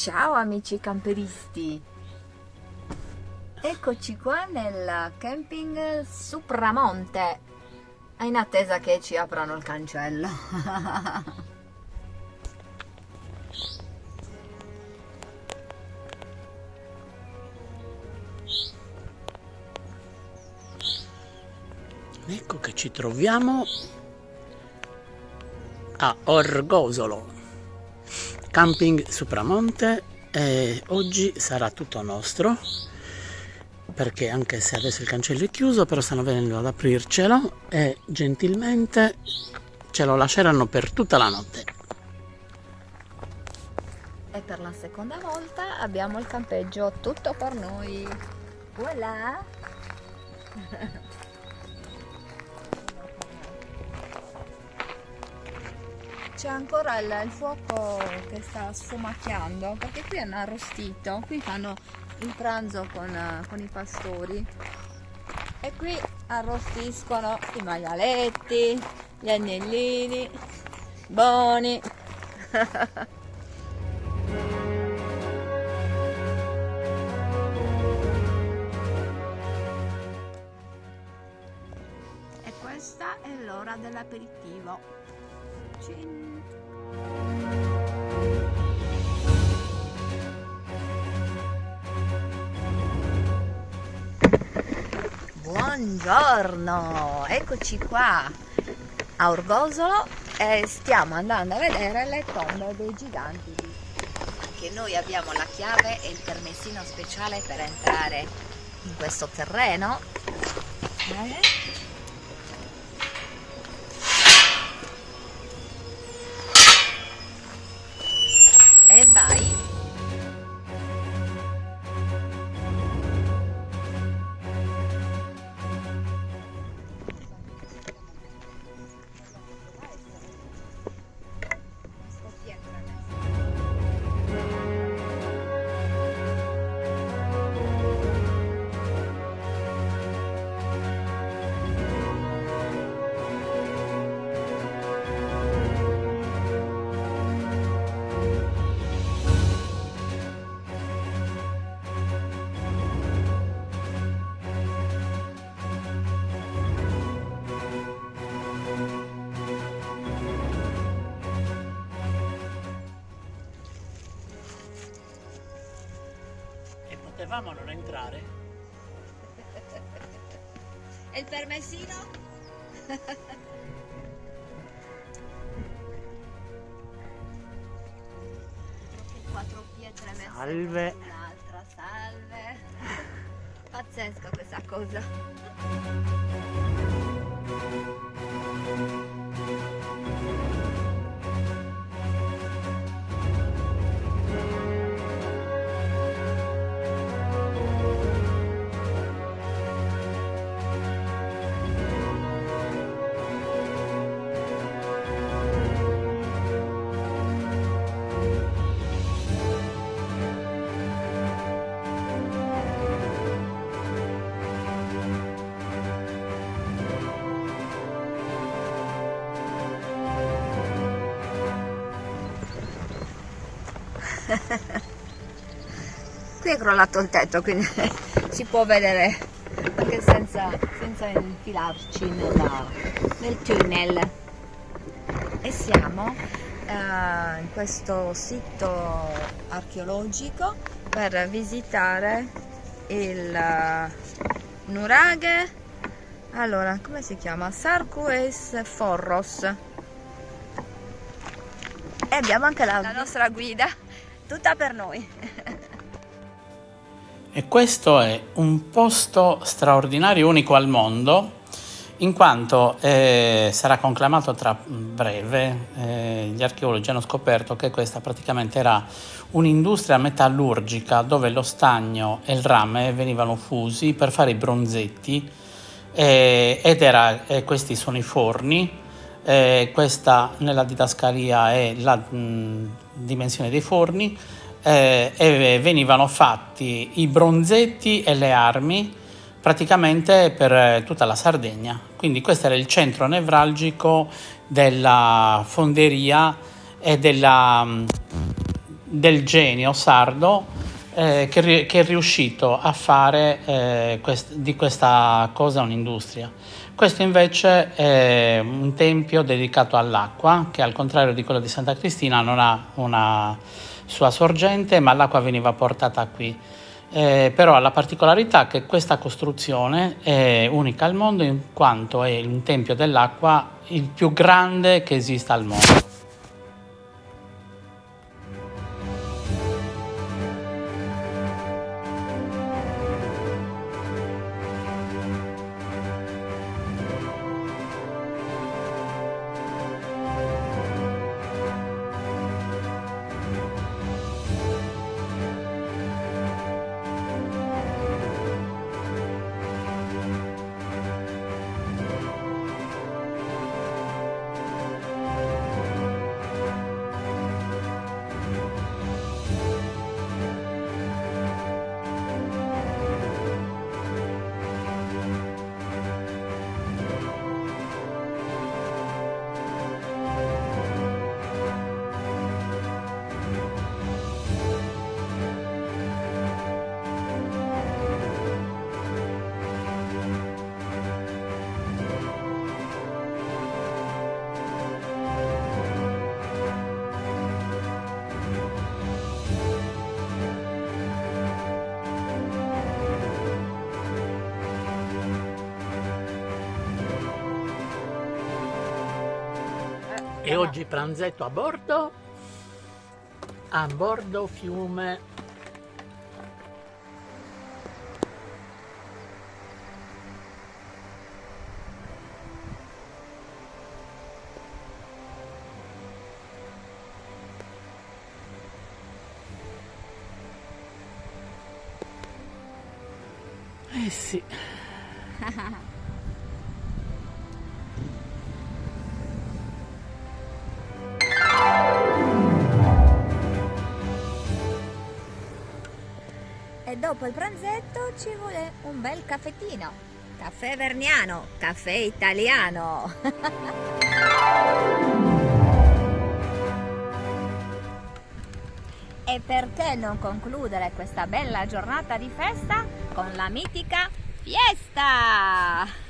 Ciao amici camperisti, eccoci qua nel camping Supramonte, in attesa che ci aprano il cancello. Ecco che ci troviamo a Orgosolo, camping Supramonte, e oggi sarà tutto nostro, perché anche se adesso il cancello è chiuso, però stanno venendo ad aprircelo e gentilmente ce lo lasceranno per tutta la notte. E per la seconda volta abbiamo il campeggio tutto per noi. Voilà! C'è ancora il fuoco che sta sfumacchiando, perché qui hanno arrostito, qui fanno il pranzo con i pastori e qui arrostiscono i maialetti, gli agnellini, buoni. E questa è l'ora dell'aperitivo. Cin. Buongiorno, eccoci qua a Orgosolo e stiamo andando a vedere le tombe dei giganti. Che noi abbiamo la chiave e il permessino speciale per entrare in questo terreno. E vai. Potevamo non entrare? E il permessino? Quattro pietre messe Salve. sull'altra, salve. Pazzesca questa cosa. Qui è crollato il tetto, quindi si può vedere anche senza infilarci nel tunnel. E siamo in questo sito archeologico per visitare il nuraghe. Allora, come si chiama? Sarkues Forros. E abbiamo anche la nostra guida, tutta per noi. E questo è un posto straordinario, unico al mondo, in quanto sarà conclamato tra breve. Gli archeologi hanno scoperto che questa praticamente era un'industria metallurgica dove lo stagno e il rame venivano fusi per fare i bronzetti, questi sono i forni. Questa nella didascalia è la dimensione dei forni, e venivano fatti i bronzetti e le armi praticamente per tutta la Sardegna. Quindi questo era il centro nevralgico della fonderia e del genio sardo che è riuscito a fare di questa cosa un'industria. Questo invece è un tempio dedicato all'acqua, che al contrario di quello di Santa Cristina non ha una sua sorgente, ma l'acqua veniva portata qui. Però ha la particolarità che questa costruzione è unica al mondo in quanto è un tempio dell'acqua il più grande che esista al mondo. E oggi pranzetto a bordo fiume. Eh sì. E dopo il pranzetto ci vuole un bel caffettino. Caffè verniano, caffè italiano. E perché non concludere questa bella giornata di festa con la mitica fiesta?